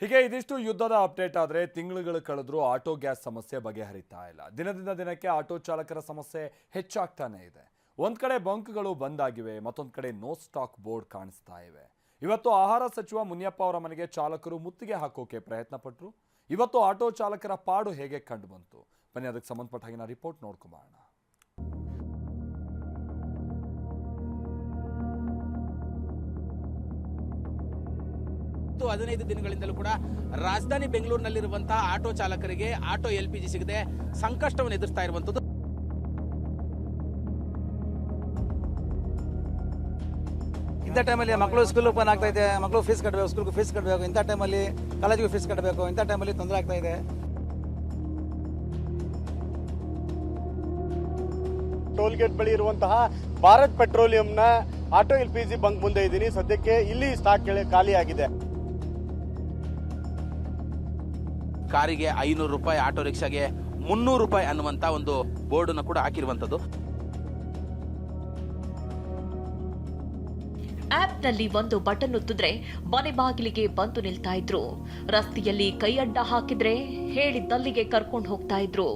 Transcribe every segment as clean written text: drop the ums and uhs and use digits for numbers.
ಹೀಗೆ ಇದಿಷ್ಟು ಯುದ್ಧದ ಅಪ್ಡೇಟ್ ಆದರೆ ತಿಂಗಳುಗಳು ಕಳೆದ್ರೂ ಆಟೋ ಗ್ಯಾಸ್ ಸಮಸ್ಯೆ ಬಗೆಹರಿತಾ ಇಲ್ಲ. ದಿನದಿಂದ ದಿನಕ್ಕೆ ಆಟೋ ಚಾಲಕರ ಸಮಸ್ಯೆ ಹೆಚ್ಚಾಗ್ತಾನೆ ಇದೆ. ಒಂದ್ ಕಡೆ ಬಂಕ್ಗಳು ಬಂದ್ ಆಗಿವೆ, ಮತ್ತೊಂದು ಕಡೆ ನೋ ಸ್ಟಾಕ್ ಬೋರ್ಡ್ ಕಾಣಿಸ್ತಾ ಇವೆ. ಇವತ್ತು ಆಹಾರ ಸಚಿವ ಮುನಿಯಪ್ಪ ಅವರ ಮನೆಗೆ ಚಾಲಕರು ಮುತ್ತಿಗೆ ಹಾಕೋಕೆ ಪ್ರಯತ್ನ ಪಟ್ಟರು. ಇವತ್ತು ಆಟೋ ಚಾಲಕರ ಪಾಡು ಹೇಗೆ ಕಂಡು ಬಂತು, ಬನ್ನಿ ಅದಕ್ಕೆ ಸಂಬಂಧಪಟ್ಟ ಹಾಗಿನ ರಿಪೋರ್ಟ್ ನೋಡ್ಕೊಂಬರೋಣ. 15 ದಿನಗಳಿಂದಲೂ ಕೂಡ ರಾಜಧಾನಿ ಬೆಂಗಳೂರಿನಲ್ಲಿರುವಂತಹ ಆಟೋ ಚಾಲಕರಿಗೆ ಆಟೋ LPG ಸಿಗದೆ ಸಂಕಷ್ಟವನ್ನು ಎದುರಿಸ್ತಾ ಇರುವಂತದ್ದು. ಇಂಥ ಟೈಮಲ್ಲಿ ಮಕ್ಕಳು ಸ್ಕೂಲ್ ಓಪನ್ ಆಗ್ತಾ ಇದೆ, ಮಕ್ಕಳು ಫೀಸ್ ಕಟ್ಟಬೇಕು, ಸ್ಕೂಲ್ಗೆ ಫೀಸ್ ಕಟ್ಟಬೇಕು, ಇಂಥ ಟೈಮಲ್ಲಿ ಕಾಲೇಜಿಗೆ ಫೀಸ್ ಕಟ್ಟಬೇಕು, ಇಂಥ ಟೈಮಲ್ಲಿ ತೊಂದರೆ ಆಗ್ತಾ ಇದೆ. ಟೋಲ್ ಗೇಟ್ ಬಳಿ ಇರುವಂತಹ ಭಾರತ್ ಪೆಟ್ರೋಲಿಯಂನ ಆಟೋ LPG ಬಂಕ್ ಮುಂದೆ ಇದ್ದೀನಿ. ಸದ್ಯಕ್ಕೆ ಇಲ್ಲಿ ಸ್ಟಾಕ್ ಖಾಲಿ ಆಗಿದೆ. ಕಾರಿಗೆ 500 ರೂಪಾಯಿ, ಆಟೋ ರಿಕ್ಷಾಗೆ 300 ರೂಪಾಯಿ ಅನ್ನುವಂತ ಒಂದು ಬೋರ್ಡ್ ಅನ್ನು ಕೂಡ ಹಾಕಿರುವಂತದ್ದು. ಆಪ್ನಲ್ಲಿ ಒಂದು ಬಟನ್ ಒತ್ತಿದ್ರೆ ಮನೆ ಬಾಗಿಲಿಗೆ ಬಂದು ನಿಲ್ತಾ ಇದ್ರು. ರಸ್ತೆಯಲ್ಲಿ ಕೈ ಅಡ್ಡ ಹಾಕಿದ್ರೆ ಹೇಳಿದ್ದಲ್ಲಿಗೆ ಕರ್ಕೊಂಡು ಹೋಗ್ತಾ ಇದ್ರು.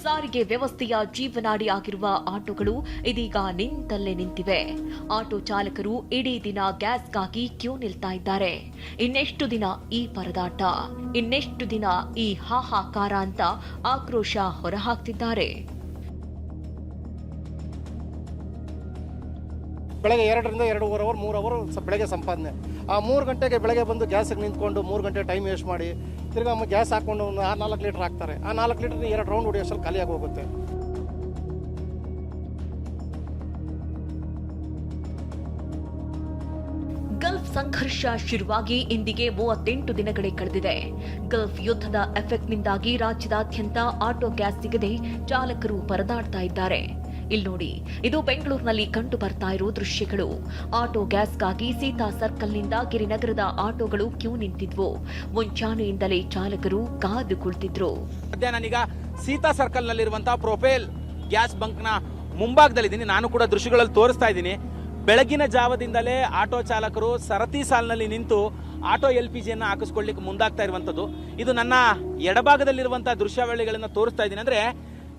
ಸಾರಿಗೆ ವ್ಯವಸ್ಥೆಯ ಜೀವನಾಡಿ ಆಗಿರುವ ಆಟೋಗಳು ಇದೀಗ ನಿಂತಲ್ಲೇ ನಿಂತಿವೆ. ಆಟೋ ಚಾಲಕರು ಇಡೀ ದಿನ ಗ್ಯಾಸ್ಗಾಗಿ ಕ್ಯೂ ನಿಲ್ತಾ ಇದ್ದಾರೆ. ಇನ್ನೆಷ್ಟು ದಿನ ಈ ಪರದಾಟ, ಇನ್ನೆಷ್ಟು ದಿನ ಈ ಹಾಹಾಕಾರ ಅಂತ ಆಕ್ರೋಶ ಹೊರಹಾಕ್ತಿದ್ದಾರೆ. ಬೆಳಗ್ಗೆ 2ರಿಂದ 2.5 ಅವರ್ 3 ಅವರ್ ಬೆಳಗ್ಗೆ ಸಂಪಾದನೆ. ಆ 3 ಗಂಟೆಗೆ ಬೆಳಗ್ಗೆ ಬಂದು ಗ್ಯಾಸಿಗೆ ನಿಂತ್ಕೊಂಡು 3 ಗಂಟೆ ಟೈಮ್ ವೇಸ್ಟ್ ಮಾಡಿ ತಿರ್ಗಾ ಗ್ಯಾಸ್ ಹಾಕೊಂಡು 4 ಲೀಟರ್ ಹಾಕ್ತಾರೆ. ಆ 4 ಲೀಟರ್ 2 ರೌಂಡ್ ಹೊಡಿಯೋಷ್ಟರಲ್ಲಿ ಖಾಲಿಯಾಗಿ ಹೋಗುತ್ತೆ. ಗಲ್ಫ್ ಸಂಘರ್ಷ ಶುರುವಾಗಿ ಇಂದಿಗೆ 38 ದಿನಗಳೇ ಕಳೆದಿದೆ. ಗಲ್ಫ್ ಯುದ್ಧದ ಎಫೆಕ್ಟ್ನಿಂದಾಗಿ ರಾಜ್ಯದಾದ್ಯಂತ ಆಟೋ ಗ್ಯಾಸ್ ಸಿಗದೆ ಚಾಲಕರು ಪರದಾಡ್ತಾ ಇದ್ದಾರೆ. ಇಲ್ಲಿ ನೋಡಿ, ಇದು ಬೆಂಗಳೂರಿನಲ್ಲಿ ಕಂಡು ಬರ್ತಾ ಇರೋ ದೃಶ್ಯಗಳು. ಆಟೋ ಗ್ಯಾಸ್ಗಾಗಿ ಸೀತಾ ಸರ್ಕಲ್ನಿಂದ ಗಿರಿನಗರದ ಆಟೋಗಳು ಕ್ಯೂ ನಿಂತಿದ್ವು. ಮುಂಚಾನೆಯಿಂದಲೇ ಚಾಲಕರು ಕಾದು ಕುಳಿತಿದ್ರು. ಸದ್ಯ ನಾನೀಗ ಸೀತಾ ಸರ್ಕಲ್ ನಲ್ಲಿರುವಂತಹ ಪ್ರೊಪೇಲ್ ಗ್ಯಾಸ್ ಬಂಕ್ ನ ಮುಂಭಾಗದಲ್ಲಿದ್ದೀನಿ. ನಾನು ಕೂಡ ದೃಶ್ಯಗಳಲ್ಲಿ ತೋರಿಸ್ತಾ ಇದ್ದೀನಿ. ಬೆಳಗಿನ ಜಾವದಿಂದಲೇ ಆಟೋ ಚಾಲಕರು ಸರತಿ ಸಾಲಿನಲ್ಲಿ ನಿಂತು ಆಟೋ LPG ಹಾಕಿಸ್ಕೊಳ್ಳಿಕ್ಕೆ ಮುಂದಾಗ್ತಾ ಇರುವಂತದ್ದು. ಇದು ನನ್ನ ಎಡಭಾಗದಲ್ಲಿರುವಂತಹ ದೃಶ್ಯಾವಳಿಗಳನ್ನ ತೋರಿಸ್ತಾ ಇದ್ದೀನಿ. ಅಂದ್ರೆ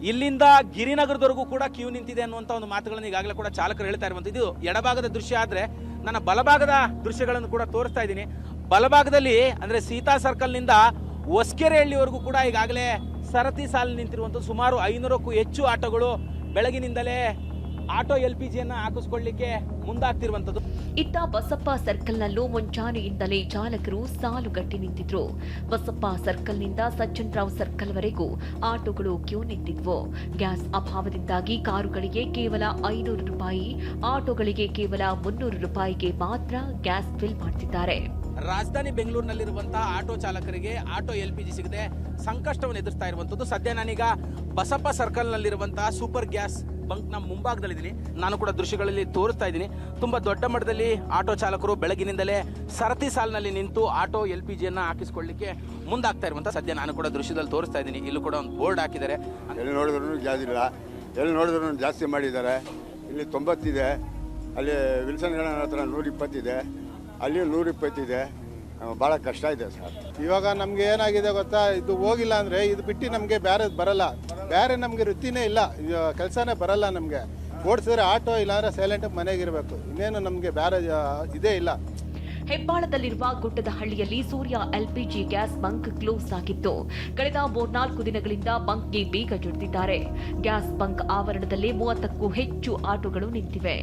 ಇಲ್ಲಿಂದ ಗಿರಿನಗರದವರೆಗೂ ಕೂಡ ಕ್ಯೂ ನಿಂತಿದೆ ಅನ್ನುವಂತ ಒಂದು ಮಾತುಗಳನ್ನು ಈಗಾಗಲೇ ಕೂಡ ಚಾಲಕರು ಹೇಳ್ತಾ ಇರುವಂತದ್ದು. ಇದು ಎಡಭಾಗದ ದೃಶ್ಯ ಆದ್ರೆ ನನ್ನ ಬಲಭಾಗದ ದೃಶ್ಯಗಳನ್ನು ಕೂಡ ತೋರಿಸ್ತಾ ಇದ್ದೀನಿ. ಬಲಭಾಗದಲ್ಲಿ ಅಂದ್ರೆ ಸೀತಾ ಸರ್ಕಲ್ ನಿಂದ ಹೊಸಕೆರೆಹಳ್ಳಿವರೆಗೂ ಕೂಡ ಈಗಾಗಲೇ ಸರತಿ ಸಾಲು ನಿಂತಿರುವಂತದ್ದು. ಸುಮಾರು 500ಕ್ಕೂ ಹೆಚ್ಚು ಆಟೋಗಳು ಬೆಳಗಿನಿಂದಲೇ ಆಟೋ LPG ಹಾಕಿಸ್ಕೊಳ್ಳಿಕ್ಕೆ ಮುಂದಾಗ್ತಿರುವಂತದ್ದು. ಇತ್ತ ಬಸಪ್ಪ ಸರ್ಕಲ್ನಲ್ಲೂ ಮುಂಚಾನೆಯಿಂದಲೇ ಚಾಲಕರು ಸಾಲುಗಟ್ಟಿ ನಿಂತಿದ್ರು. ಬಸಪ್ಪ ಸರ್ಕಲ್ನಿಂದ ಸಜ್ಜನ್ ರಾವ್ ಸರ್ಕಲ್ವರೆಗೂ ಆಟೋಗಳು ಕ್ಯೂ ನಿಂತಿದ್ವು. ಗ್ಯಾಸ್ ಅಭಾವದಿಂದಾಗಿ ಕಾರುಗಳಿಗೆ ಕೇವಲ 500 ರೂಪಾಯಿ, ಆಟೋಗಳಿಗೆ ಕೇವಲ 300 ರೂಪಾಯಿಗೆ ಮಾತ್ರ ಗ್ಯಾಸ್ ಫಿಲ್ ಮಾಡ್ತಿದ್ದಾರೆ. ರಾಜಧಾನಿ ಬೆಂಗಳೂರಿನಲ್ಲಿರುವಂತಹ ಆಟೋ ಚಾಲಕರಿಗೆ ಆಟೋ LPG ಸಿಗದೆ ಸಂಕಷ್ಟವನ್ನು ಎದುರಿಸ್ತಾ ಇರುವಂತದ್ದು. ಸದ್ಯ ನಾನೀಗ ಬಸಪ್ಪ ಸರ್ಕಲ್ ನಲ್ಲಿರುವಂತಹ ಸೂಪರ್ ಗ್ಯಾಸ್ ಬಂಕ್ ನ ಮುಂಭಾಗದಲ್ಲಿದ್ದೀನಿ. ನಾನು ಕೂಡ ದೃಶ್ಯಗಳಲ್ಲಿ ತೋರಿಸ್ತಾ ಇದ್ದೀನಿ. ತುಂಬಾ ದೊಡ್ಡ ಮಟ್ಟದಲ್ಲಿ ಆಟೋ ಚಾಲಕರು ಬೆಳಗಿನಿಂದಲೇ ಸರತಿ ಸಾಲಿನಲ್ಲಿ ನಿಂತು ಆಟೋ LPG ಹಾಕಿಸ್ಕೊಳ್ಳಿಕ್ಕೆ ಮುಂದಾಗ್ತಾ ಇರುವಂತ ಸದ್ಯ ನಾನು ಕೂಡ ದೃಶ್ಯದಲ್ಲಿ ತೋರಿಸ್ತಾ ಇದ್ದೀನಿ. ಇಲ್ಲೂ ಕೂಡ ಒಂದು ಬೋರ್ಡ್ ಹಾಕಿದ್ದಾರೆ. ಎಲ್ಲಿ ನೋಡಿದ್ರು ಗ್ಯಾಸ್ ಇಲ್ಲ, ಎಲ್ಲಿ ನೋಡಿದ್ರು ಜಾಸ್ತಿ ಮಾಡಿದ್ದಾರೆ. ಇಲ್ಲಿ 90 ಇದೆ, ಅಲ್ಲಿ ವಿಲ್ಸನ್ ಗಾರ್ಡನ್ ಹತ್ರ 120 ಇದೆ, ಅಲ್ಲಿ 120 ಇದೆ. ಭಾಳ ಕಷ್ಟ ಇದೆ ಸರ್. ಇವಾಗ ನಮ್ಗೆ ಏನಾಗಿದೆ ಗೊತ್ತಾ, ಇದು ಹೋಗಿಲ್ಲ ಅಂದ್ರೆ ಇದು ಬಿಟ್ಟು ನಮಗೆ ಬೇರೆ ಬರಲ್ಲ. ಬೇರೆ ನಮ್ಗೆ ವೃತ್ತಿನೇ ಇಲ್ಲ, ಕೆಲಸನೇ ಬರಲ್ಲ ನಮ್ಗೆ. ಓಡಿಸಿದ್ರೆ ಆಟೋ ಇಲ್ಲಾಂದ್ರೆ ಸೈಲೆಂಟ್ ಮನೆಗಿರ್ಬೇಕು. ಇನ್ನೇನು ನಮ್ಗೆ ಬೇರೆ ಇದೇ ಇಲ್ಲ. ಹೆಬ್ಬಾಳದಲ್ಲಿರುವ ಗುಡ್ಡದಹಳ್ಳಿಯಲ್ಲಿ ಸೂರ್ಯ LPG ಗ್ಯಾಸ್ ಬಂಕ್ ಕ್ಲೋಸ್ ಆಗಿತ್ತು. ಕಳೆದ 3-4 ದಿನಗಳಿಂದ ಬಂಕ್ಗೆ ಬೀಗ ಜಡಿದಿದ್ದಾರೆ. ಗ್ಯಾಸ್ ಬಂಕ್ ಆವರಣದಲ್ಲಿ 30ಕ್ಕೂ ಹೆಚ್ಚು ಆಟೋಗಳು ನಿಂತಿವೆ.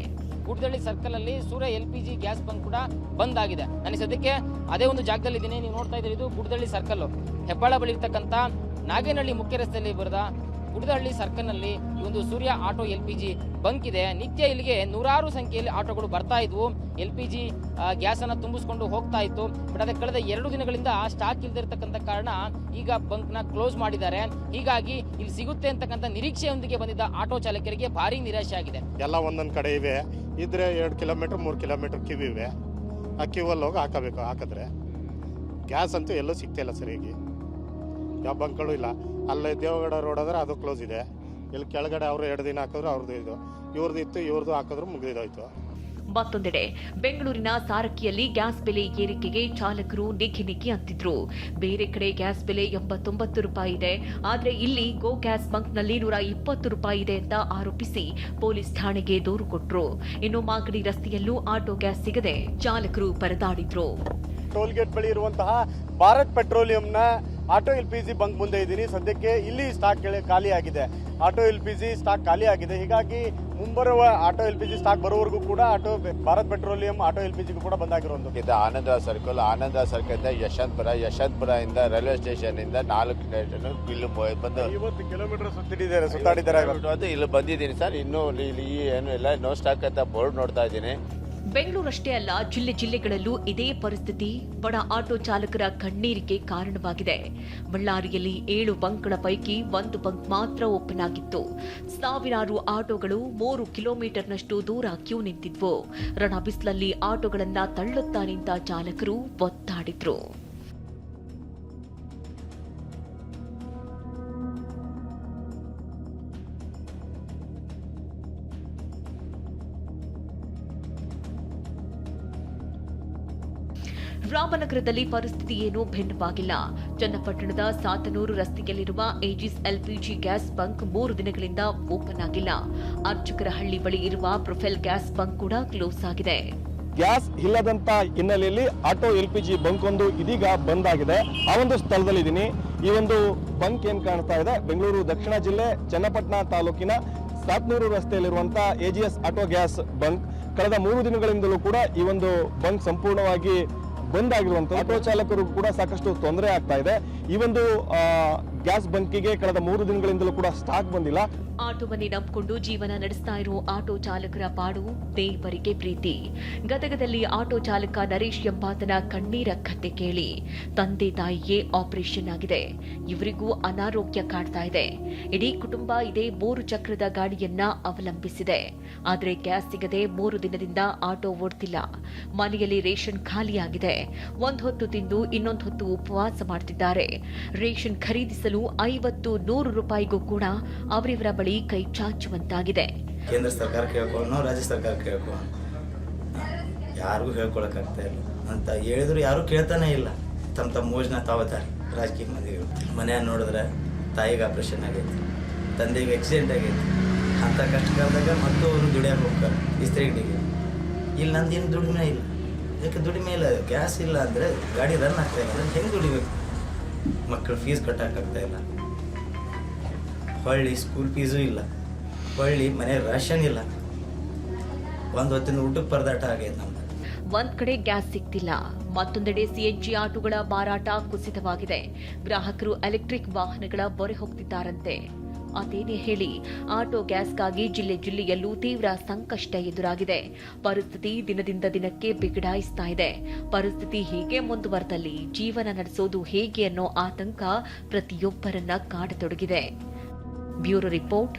ಗುಡ್ಡದಳ್ಳಿ ಸರ್ಕಲ್ ಅಲ್ಲಿ ಸೂರ್ಯ LPG ಗ್ಯಾಸ್ ಬಂಕ್ ಕೂಡ ಬಂದ್ ಆಗಿದೆ. ನಾನು ಸದ್ಯಕ್ಕೆ ಅದೇ ಒಂದು ಜಾಗದಲ್ಲಿ ಇದ್ದೀನಿ. ನೀವು ನೋಡ್ತಾ ಇದ್ದೀರಿ, ಇದು ಗುಡ್ಡದಳ್ಳಿ ಸರ್ಕಲ್. ಹೆಬ್ಬಾಳ ಬಳಿ ಇರ್ತಕ್ಕಂಥ ನಾಗೇನಹಳ್ಳಿ ಮುಖ್ಯ ರಸ್ತೆಯಲ್ಲಿ ಬರದ ಗುಡ್ಡದಹಳ್ಳಿ ಸರ್ಕಲ್ ನಲ್ಲಿ ಈ ಒಂದು ಸೂರ್ಯ ಆಟೋ LPG ಬಂಕ್ ಇದೆ. ನಿತ್ಯ ಇಲ್ಲಿಗೆ ನೂರಾರು ಸಂಖ್ಯೆಯಲ್ಲಿ ಆಟೋಗಳು ಬರ್ತಾ ಇದ್ವು. LPG ಗ್ಯಾಸ್ ಅನ್ನ ತುಂಬಿಸ್ಕೊಂಡು ಹೋಗ್ತಾ ಇತ್ತು. ಬಟ್ ಅದಕ್ಕೆ ಕಳೆದ 2 ದಿನಗಳಿಂದ ಸ್ಟಾಕ್ ಇಲ್ದಿರ್ತಕ್ಕಂಥ ಕಾರಣ ಈಗ ಬಂಕ್ ನ ಕ್ಲೋಸ್ ಮಾಡಿದ್ದಾರೆ. ಹೀಗಾಗಿ ಇಲ್ಲಿ ಸಿಗುತ್ತೆ ಅಂತಕ್ಕಂಥ ನಿರೀಕ್ಷೆಯೊಂದಿಗೆ ಬಂದಿದ್ದ ಆಟೋ ಚಾಲಕರಿಗೆ ಭಾರಿ ನಿರಾಶೆ ಆಗಿದೆ. ಎಲ್ಲ ಒಂದೊಂದು ಕಡೆ ಇವೆ, ಇದ್ರೆ 2 ಕಿಲೋಮೀಟರ್ 3 ಕಿಲೋಮೀಟರ್ ಕ್ಯೂ ಇವೆ. ಆ ಕ್ಯೂ ಅಲ್ಲಿ ಹೋಗಿ ಹಾಕಬೇಕು. ಹಾಕಿದ್ರೆ ಗ್ಯಾಸ್ ಅಂತೂ ಎಲ್ಲೂ ಸಿಗ್ತಿಲ್ಲ ಸರಿಯಾಗಿ. ಯಾವ ಬಂಕ್ಗಳು ಇಲ್ಲ. ಅಲ್ಲೇ ದೇವಗಡ ರೋಡ್ ಆದ್ರೆ ಅದು ಕ್ಲೋಸ್ ಇದೆ. ಇಲ್ಲಿ ಕೆಳಗಡೆ ಅವರು 2 ದಿನ ಹಾಕಿದ್ರು ಅವ್ರದ್ದು ಇದು, ಇವ್ರದ್ದು ಇತ್ತು, ಇವ್ರದ್ದು ಹಾಕಿದ್ರು ಮುಗಿದೋಯ್ತು. ಮತ್ತೊಂದೆಡೆ ಬೆಂಗಳೂರಿನ ಸಾರಕ್ಕಿಯಲ್ಲಿ ಗ್ಯಾಸ್ ಬೆಲೆ ಏರಿಕೆಗೆ ಚಾಲಕರು ನಿಖಿ ಅಂತಿದ್ರು. ಬೇರೆ ಕಡೆ ಗ್ಯಾಸ್ ಬೆಲೆ 89 ರೂಪಾಯಿ ಇದೆ, ಆದ್ರೆ ಇಲ್ಲಿ ಗೋ ಗ್ಯಾಸ್ ಬಂಕ್ನಲ್ಲಿ 120 ರೂಪಾಯಿ ಇದೆ ಅಂತ ಆರೋಪಿಸಿ ಪೊಲೀಸ್ ಠಾಣೆಗೆ ದೂರು ಕೊಟ್ರು. ಇನ್ನು ಮಾಗಡಿ ರಸ್ತೆಯಲ್ಲೂ ಆಟೋ ಗ್ಯಾಸ್ ಸಿಗದೆ ಚಾಲಕರು ಪರದಾಡಿದ್ರು. ಟೋಲ್ ಗೇಟ್ ಬಳಿ ಇರುವಂತಹ ಭಾರತ್ ಪೆಟ್ರೋಲಿಯಂನ ಆಟೋ LPG ಬಂಕ್ ಮುಂದೆ ಇದ್ದೀನಿ. ಸದ್ಯಕ್ಕೆ ಇಲ್ಲಿ ಸ್ಟಾಕ್ ಖಾಲಿ ಆಗಿದೆ. ಆಟೋ LPG ಸ್ಟಾಕ್ ಖಾಲಿ ಆಗಿದೆ. ಹೀಗಾಗಿ ಮುಂಬರುವ ಆಟೋ LPG ಸ್ಟಾಕ್ ಬರೋವರೆಗೂ ಕೂಡ ಭಾರತ್ ಪೆಟ್ರೋಲಿಯಂ ಆಟೋ LPG ಕೂಡ ಬಂದಾಗಿರೋದು. ಇದು ಆನಂದ ಸರ್ಕಲ್ ಯಶವಂತಪುರ ಇಂದ ರೈಲ್ವೆ ಸ್ಟೇಷನ್ ಇಂದ 4 ಇಲ್ಲಿ ಬಂದು 50 ಕಿಲೋಮೀಟರ್ ಸುತ್ತಾಡಿದ್ದಾರೆ. ಇಲ್ಲಿ ಬಂದಿದ್ದೀನಿ ಸರ್. ಇನ್ನೂ ಇಲ್ಲಿ ಏನು ಇಲ್ಲ, ನೋ ಸ್ಟಾಕ್ ಅಂತ ಬೋರ್ಡ್ ನೋಡ್ತಾ ಇದ್ದೀನಿ. ಬೆಂಗಳೂರಷ್ಟೇ ಅಲ್ಲ, ಜಿಲ್ಲೆಗಳಲ್ಲೂ ಇದೇ ಪರಿಸ್ಥಿತಿ ಬಡ ಆಟೋ ಚಾಲಕರ ಕಣ್ಣೀರಿಗೆ ಕಾರಣವಾಗಿದೆ. ಬಳ್ಳಾರಿಯಲ್ಲಿ 7 ಬಂಕ್ಗಳ ಪೈಕಿ 1 ಬಂಕ್ ಮಾತ್ರ ಓಪನ್ ಆಗಿತ್ತು. ಸಾವಿರಾರು ಆಟೋಗಳು 3 ಕಿಲೋಮೀಟರ್ನಷ್ಟು ದೂರ ಕ್ಯೂ ನಿಂತಿದ್ವು. ರಣ ಬಿಸಿಲಲ್ಲಿ ಆಟೋಗಳನ್ನ ತಳ್ಳುತ್ತಾ ನಿಂತ ಚಾಲಕರು ಒತ್ತಾಡಿದ್ರು. ರಾಮನಗರದಲ್ಲಿ ಪರಿಸ್ಥಿತಿ ಏನೂ ಭಿನ್ನವಾಗಿಲ್ಲ. ಚನ್ನಪಟ್ಟಣದ ಸಾತನೂರು ರಸ್ತೆಯಲ್ಲಿರುವ ಏಜಿಸ್ LPG ಗ್ಯಾಸ್ ಬಂಕ್ 3 ದಿನಗಳಿಂದ ಓಪನ್ ಆಗಿಲ್ಲ. ಅರ್ಚಕರಹಳ್ಳಿ ಬಳಿ ಇರುವ ಪ್ರೊಫೈಲ್ ಗ್ಯಾಸ್ ಬಂಕ್ ಕೂಡ ಕ್ಲೋಸ್ ಆಗಿದೆ. ಗ್ಯಾಸ್ ಇಲ್ಲದಂತ ಹಿನ್ನೆಲೆಯಲ್ಲಿ ಆಟೋ LPG ಬಂಕ್ ಒಂದು ಇದೀಗ ಬಂದ್ ಆಗಿದೆ. ಆ ಒಂದು ಸ್ಥಳದಲ್ಲಿದ್ದೀನಿ. ಈ ಒಂದು ಬಂಕ್ ಏನ್ ಕಾಣ್ತಾ ಇದೆ, ಬೆಂಗಳೂರು ದಕ್ಷಿಣ ಜಿಲ್ಲೆ ಚನ್ನಪಟ್ಟಣ ತಾಲೂಕಿನ ಸಾತನೂರು ರಸ್ತೆಯಲ್ಲಿರುವಂತಹ AGS ಆಟೋ ಗ್ಯಾಸ್ ಬಂಕ್. ಕಳೆದ 3 ದಿನಗಳಿಂದಲೂ ಕೂಡ ಈ ಒಂದು ಬಂಕ್ ಸಂಪೂರ್ಣವಾಗಿ ಬಂದ್ ಆಗಿರುವಂತ ಆಟೋ ಚಾಲಕರು ಕೂಡ ಸಾಕಷ್ಟು ತೊಂದರೆ ಆಗ್ತಾ ಇದೆ. ಈ ಒಂದು ಗ್ಯಾಸ್ ಬಂಕಿಗೆ ಕಳೆದ 3 ದಿನಗಳಿಂದಲೂ ಕೂಡ ಸ್ಟಾಕ್ ಬಂದಿಲ್ಲ. ಆಟೋವನ್ನೇ ನಂಬಿಕೊಂಡು ಜೀವನ ನಡೆಸ್ತಾ ಇರೋ ಆಟೋ ಚಾಲಕರ ಪಾಡು ದೇವರಿಗೆ ಪ್ರೀತಿ. ಗದಗದಲ್ಲಿ ಆಟೋ ಚಾಲಕ ನರೇಶ್ ಎಂಬಾತನ ಕಣ್ಣೀರ ಕಥೆ ಕೇಳಿ. ತಂದೆ ತಾಯಿಗೆ ಆಪರೇಷನ್ ಆಗಿದೆ, ಇವರಿಗೂ ಅನಾರೋಗ್ಯ ಕಾಡ್ತಾ ಇದೆ. ಇಡೀ ಕುಟುಂಬ ಇದೇ 3 ಚಕ್ರದ ಗಾಡಿಯನ್ನ ಅವಲಂಬಿಸಿದೆ. ಆದ್ರೆ ಗ್ಯಾಸ್ ಸಿಗದೆ 3 ದಿನದಿಂದ ಆಟೋ ಓಡ್ತಿಲ್ಲ. ಮನೆಯಲ್ಲಿ ರೇಷನ್ ಖಾಲಿಯಾಗಿದೆ. ಒಂದು ಹೊತ್ತು ತಿಂದು ಇನ್ನೊಂದು ಹೊತ್ತು ಉಪವಾಸ ಮಾಡ್ತಿದ್ದಾರೆ. ರೇಷನ್ ಖರೀದಿಸಲು 50-100 ರೂಪಾಯಿಗೂ ಕೂಡ ಅವರಿವರ ಬಳಿ ಕೈ ಚಾಚುವಂತಾಗಿದೆ. ಕೇಂದ್ರ ಸರ್ಕಾರ ಕೇಳ್ಕೊಳ್ಳೋ, ರಾಜ್ಯ ಸರ್ಕಾರ ಕೇಳ್ಕೊಳ್ಳೋ, ಯಾರಿಗೂ ಹೇಳ್ಕೊಳಕ್ಕಾಗ್ತಾ ಇಲ್ಲ ಅಂತ ಹೇಳಿದ್ರು ಯಾರು ಕೇಳ್ತಾನೆ ಇಲ್ಲ. ತಮ್ಮ ಯೋಜನೆ ತಾವತ್ತಾರೆ ರಾಜಕೀಯ ಮಂದಿಗಳು. ಮನೆಯ ನೋಡಿದ್ರೆ ತಾಯಿಗೆ ಆಪರೇಷನ್ ಆಗೈತಿ, ತಂದೆಗೆ ಆಕ್ಸಿಡೆಂಟ್ ಆಗೈತಿ. ಅಂಥ ಕಷ್ಟಕಾಲದಾಗ ಮತ್ತು ಅವರು ದುಡಿಯೋಕೆ ಹೋಗ್ತಾರೆ ಇಸ್ತ್ರಿಗಡಿಗೆ. ಇಲ್ಲಿ ನಂದೇನು ದುಡಿಮೆ ಇಲ್ಲ. ಇದಕ್ಕೆ ದುಡಿಮೆ ಇಲ್ಲ, ಗ್ಯಾಸ್ ಇಲ್ಲ ಅಂದರೆ ಗಾಡಿ ರನ್ ಆಗ್ತಾ ಇಲ್ಲ. ಹೆಂಗೆ ದುಡಿಬೇಕು? ಮಕ್ಕಳು ಫೀಸ್ ಕಟ್ಟೋಕ್ಕಾಗ್ತಾ ಇಲ್ಲ. ಹೊಳ್ಳಿ ಸ್ಕೂಲ್ ಫೀಸು ಇಲ್ಲ. ಹೊಳ್ಳಿ ಮನೆ ರೇಷನ್ ಇಲ್ಲ. ಒಂದು ಹೊತ್ತಿನ ಊಟಕ್ಕೆ ಪರದಾಟ ಆಗೈತೆ ನಮ್ದು. ಒಂದ್ ಕಡೆ ಗ್ಯಾಸ್ ಸಿಗ್ತಿಲ್ಲ, ಮತ್ತೊಂದೆಡೆ CNG ಆಟೋಗಳ ಮಾರಾಟ ಕುಸಿತವಾಗಿದೆ. ಗ್ರಾಹಕರು ಎಲೆಕ್ಟ್ರಿಕ್ ವಾಹನಗಳ ಮೊರೆ ಹೋಗ್ತಿದ್ದಾರಂತೆ. ಅದೇನೇ ಹೇಳಿ, ಆಟೋ ಗ್ಯಾಸ್ಗಾಗಿ ಜಿಲ್ಲೆಯಲ್ಲೂ ತೀವ್ರ ಸಂಕಷ್ಟ ಎದುರಾಗಿದೆ. ಪರಿಸ್ಥಿತಿ ದಿನದಿಂದ ದಿನಕ್ಕೆ ಬಿಗಡಾಯಿಸ್ತಾ ಇದೆ. ಪರಿಸ್ಥಿತಿ ಹೀಗೆ ಮುಂದುವರೆದಲ್ಲಿ ಜೀವನ ನಡೆಸೋದು ಹೇಗೆ ಅನ್ನೋ ಆತಂಕ ಪ್ರತಿಯೊಬ್ಬರನ್ನ ಕಾಡತೊಡಗಿದೆ. Bureau report.